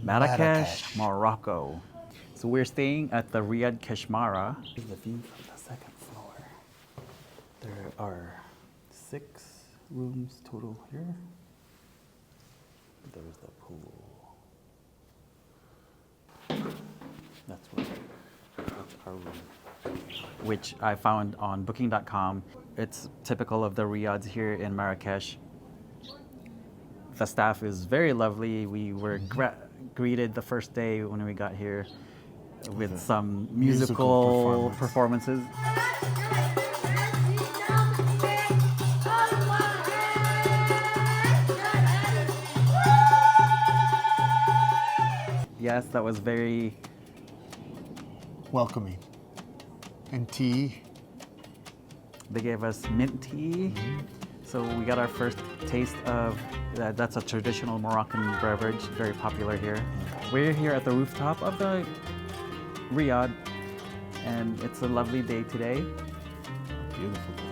Marrakesh, Morocco. So we're staying at the Riyadh Keshmara. This is the view from the second floor. There are 6 rooms total here. There's the pool. That's our room, which I found on booking.com. It's typical of the Riyadhs here in Marrakesh. The staff is very lovely. We were greeted the first day when we got here with some musical performances. Yes, that was very welcoming. And tea. They gave us mint tea. So we got our first taste of that's a traditional Moroccan beverage, very popular here. We're here at the rooftop of the Riyadh, and it's a lovely day today. Beautiful day.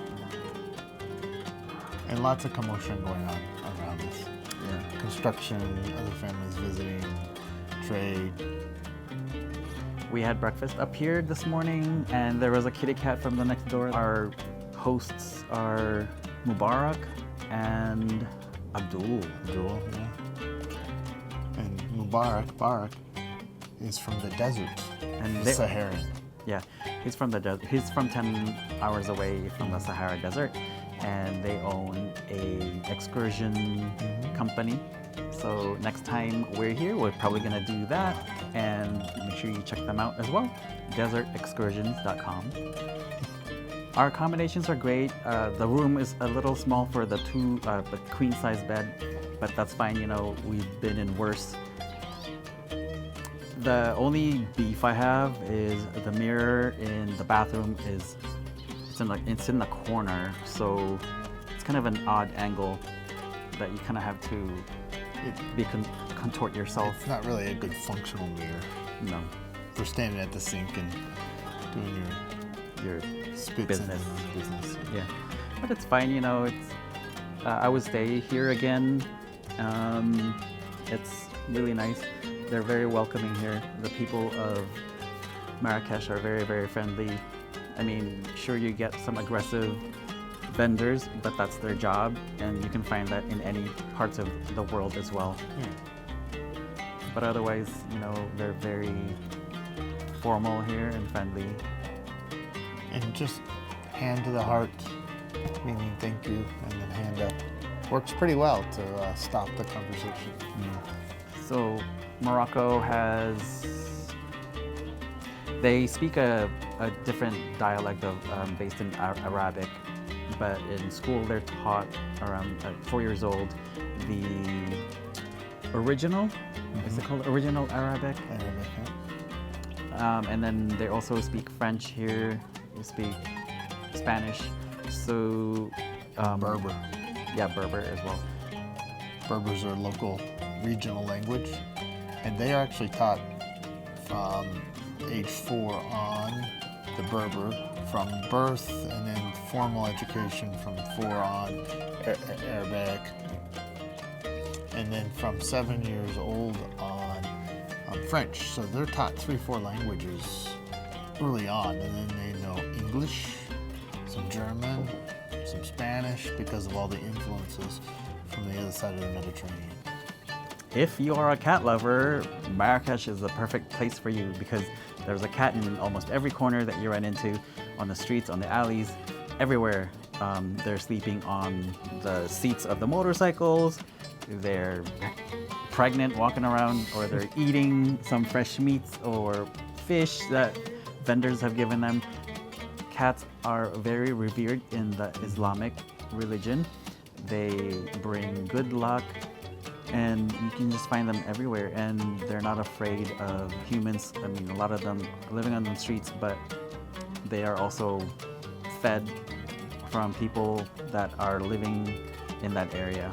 And lots of commotion going on around us. Yeah. Construction, other families visiting, trade. We had breakfast up here this morning, and there was a kitty cat from the next door. Our hosts are Mubarak and Abdul, yeah. And Barak is from the desert, and the Saharan. Yeah, he's from the desert. He's from 10 hours away from the Sahara Desert, and they own a excursion company. So next time we're here, we're probably gonna do that, and make sure you check them out as well. desertexcursions.com. Our accommodations are great. The room is a little small for the queen size bed, but that's fine. You know, we've been in worse. The only beef I have is the mirror in the bathroom it's in the corner, so it's kind of an odd angle that you kind of have to contort yourself. It's not really a good functional mirror. No. We're standing at the sink and doing your business. business. Yeah, but it's fine. You know, it's I would stay here again. It's really nice. They're very welcoming here. The people of Marrakesh are very, very friendly. I mean, sure, you get some aggressive vendors, but that's their job, and you can find that in any parts of the world as well. But otherwise, you know, they're very formal here and friendly. And just hand to the heart, meaning thank you, and then hand up. Works pretty well to stop the conversation. So Morocco they speak a different dialect based in Arabic, but in school they're taught around 4 years old the original, is it called original Arabic? Arabic, yeah. And then they also speak French here. They speak Spanish. So Berber. Yeah, Berber as well. Berbers are local regional language, and they are actually taught from age 4 on, the Berber, from birth, and then formal education from 4 on, Arabic, and then from 7 years old on French. So they're taught 3-4 languages early on, and then they know English, some German, some Spanish, because of all the influences from the other side of the Mediterranean. If you are a cat lover, Marrakesh is the perfect place for you, because there's a cat in almost every corner that you run into, on the streets, on the alleys, everywhere. They're sleeping on the seats of the motorcycles, they're pregnant walking around, or they're eating some fresh meats or fish that vendors have given them. Cats are very revered in the Islamic religion. They bring good luck, and you can just find them everywhere, and they're not afraid of humans. I mean, a lot of them are living on the streets, but they are also fed from people that are living in that area.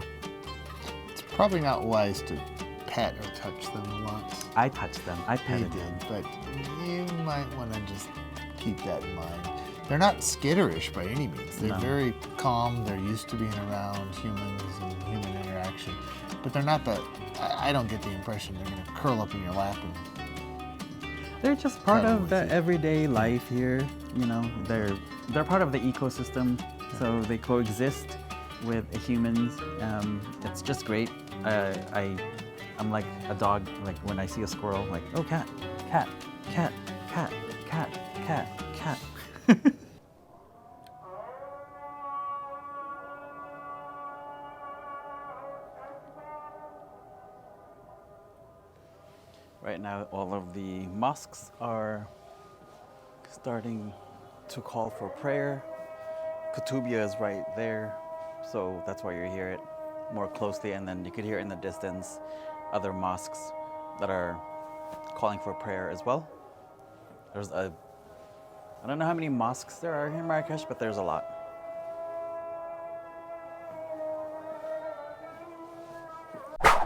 It's probably not wise to pet or touch them a lot. I touched them, I petted them. But you might want to just keep that in mind. they're not skitterish by any means. They're No. very calm. They're used to being around humans and human interaction. But they're not I don't get the impression they're going to curl up in your lap and They're just part Cuddle of with the you. everyday life here. You know, they're part of the ecosystem, so they coexist with humans. It's just great. I'm like a dog. Like when I see a squirrel, like, oh, cat, cat, cat, cat, cat, cat, cat. Right now, all of the mosques are starting to call for prayer. Kutubia is right there, so that's why you hear it more closely, and then you could hear in the distance other mosques that are calling for prayer as well. I don't know how many mosques there are here in Marrakesh, but there's a lot.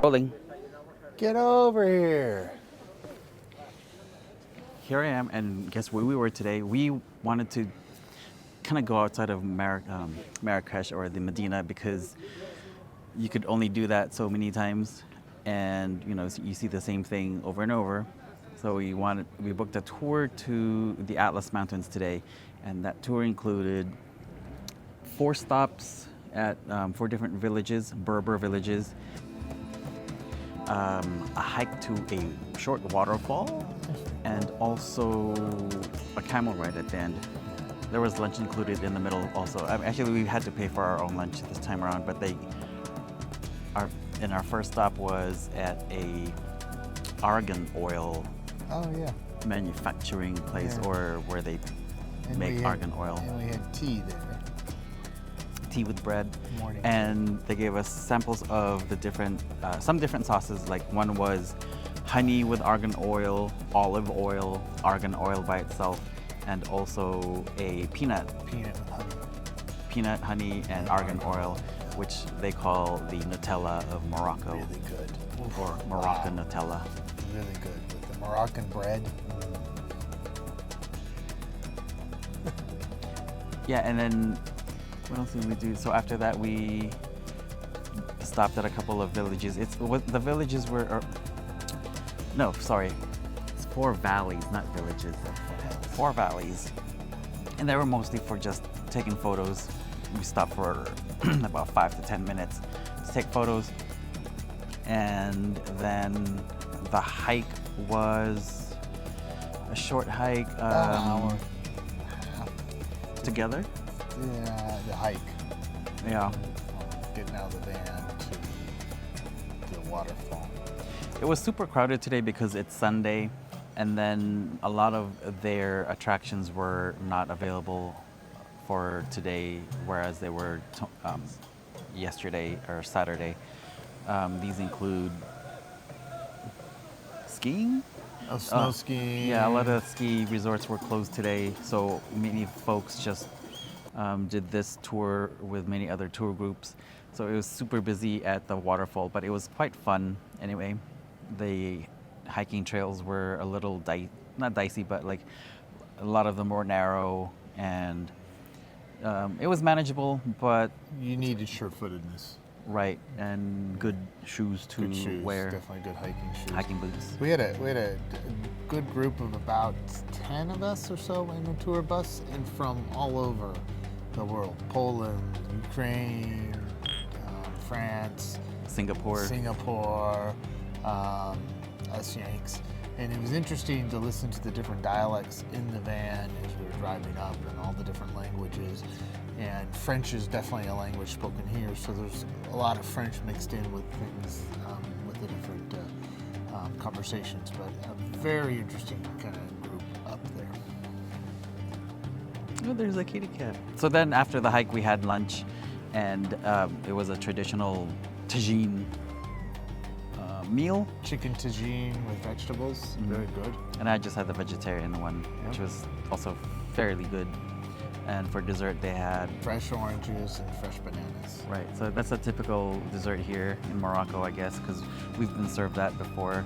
Rolling. get over here. Here I am, and guess where we were today? We wanted to kind of go outside of Marrakesh or the Medina because you could only do that so many times, and you know you see the same thing over and over. So we booked a tour to the Atlas Mountains today, and that tour included 4 stops at 4 different villages, Berber villages, a hike to a short waterfall, and also a camel ride at the end. There was lunch included in the middle also. Actually, we had to pay for our own lunch this time around, but our first stop was at a argan oil Oh, yeah. manufacturing place, Yeah. or where they And make we had- argan oil. And we had tea there. Tea with bread, Morning. and they gave us samples of the different, some different sauces. Like one was honey with argan oil, olive oil, argan oil by itself, and also a peanut, honey, and argan oil, which they call the Nutella of Morocco, Really good. Oof, or Moroccan wow. Nutella. Really good. With the Moroccan bread. Yeah, and then what else did we do? So after that, we stopped at a couple of villages. The villages were, no, sorry, it's 4 valleys, not villages. 4 valleys, and they were mostly for just taking photos. We stopped for about 5 to 10 minutes to take photos, and then the hike was a short hike. About an hour. Together. Yeah, the hike. Yeah. Getting out of the van to the waterfall. It was super crowded today because it's Sunday, and then a lot of their attractions were not available for today, whereas they were yesterday or Saturday. These include skiing. Oh, snow skiing. Yeah, a lot of ski resorts were closed today, so many folks just did this tour with many other tour groups. So it was super busy at the waterfall, but it was quite fun anyway. The hiking trails were a little not dicey, but like a lot of them were narrow, and it was manageable, but You needed sure-footedness. right, and good shoes to Good shoes. wear, Definitely good hiking shoes. hiking boots. We had a good group of about 10 of us or so in the tour bus, and from all over the world: Poland, Ukraine, France, Singapore, us Yanks. And it was interesting to listen to the different dialects in the van as we were driving up, and all the different languages. And French is definitely a language spoken here, so there's a lot of French mixed in with things, with the different conversations. But a very interesting kind of group up there. Oh, there's a kitty cat. So then after the hike, we had lunch, and it was a traditional tagine meal. Chicken tagine with vegetables, very good. And I just had the vegetarian one, which was also fairly good. And for dessert, they had... Fresh oranges and fresh bananas. Right, so that's a typical dessert here in Morocco, I guess, because we've been served that before.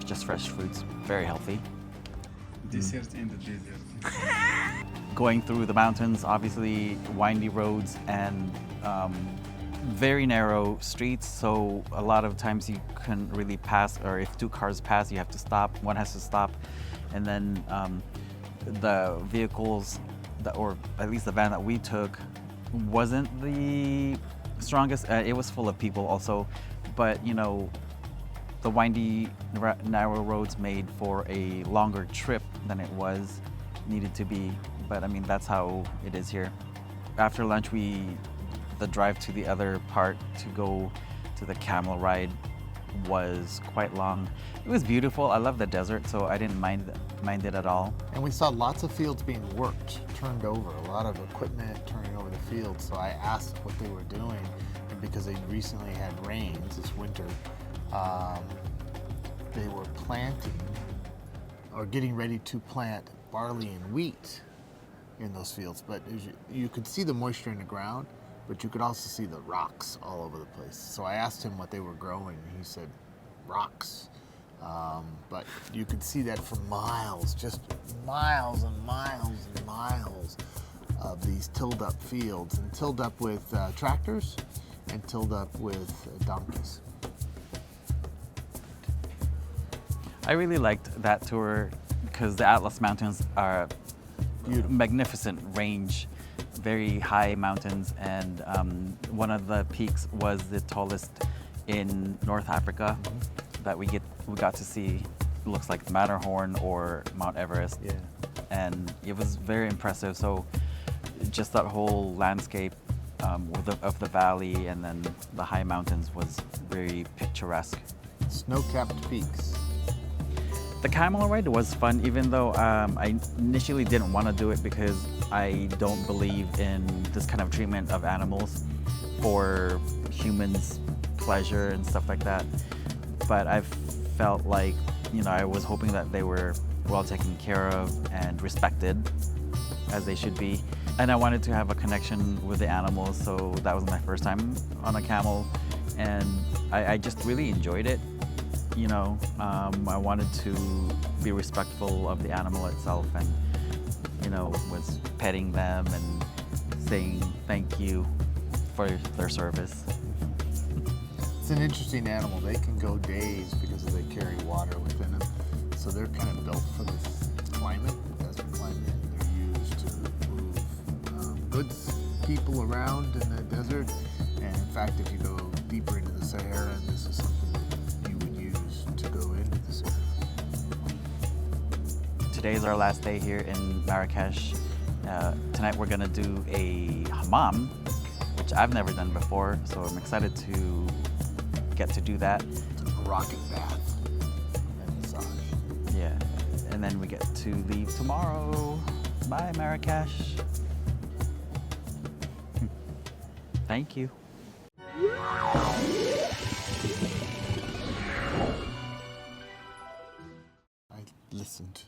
Just fresh fruits, very healthy. Dessert in the desert. going through the mountains, obviously windy roads and very narrow streets. So a lot of times you couldn't really pass, or if two cars pass, you have to stop. One has to stop, and then the vehicles, or at least the van that we took, wasn't the strongest. It was full of people also, but you know, the windy, narrow roads made for a longer trip than it was needed to be. But I mean, that's how it is here. After lunch, the drive to the other part to go to the camel ride was quite long. It was beautiful. I love the desert, so I didn't mind it at all. And we saw lots of fields being worked, turned over, a lot of equipment turning over the fields. So I asked what they were doing, and because they recently had rains this winter, they were planting or getting ready to plant barley and wheat in those fields. But you could see the moisture in the ground, but you could also see the rocks all over the place. So I asked him what they were growing, and he said rocks. But you could see that for miles, just miles and miles and miles of these tilled up fields, and tilled up with tractors and tilled up with donkeys. I really liked that tour because the Atlas Mountains are Beautiful. Magnificent range, very high mountains, and one of the peaks was the tallest in North Africa that we got to see. Looks like the Matterhorn or Mount Everest. Yeah. And it was very impressive. So just that whole landscape of the valley and then the high mountains was very picturesque. Snow-capped peaks. The camel ride was fun, even though I initially didn't want to do it because I don't believe in this kind of treatment of animals for humans' pleasure and stuff like that. But I felt like, you know, I was hoping that they were well taken care of and respected as they should be. And I wanted to have a connection with the animals, so that was my first time on a camel. And I just really enjoyed it. You know, I wanted to be respectful of the animal itself, and, you know, was petting them and saying thank you for their service. It's an interesting animal. They can go days because they carry water within them. So they're kind of built for this climate, desert climate. They're used to move goods, people around in the desert. And in fact, if you go deeper into the Sahara, this is something that you would use to go into the Sahara. Today is our last day here in Marrakesh. Tonight we're gonna do a hammam, which I've never done before, so I'm excited to get to do that. It's a rocket bath and massage. Yeah, and then we get to leave tomorrow. Bye, Marrakesh. Thank you. I listened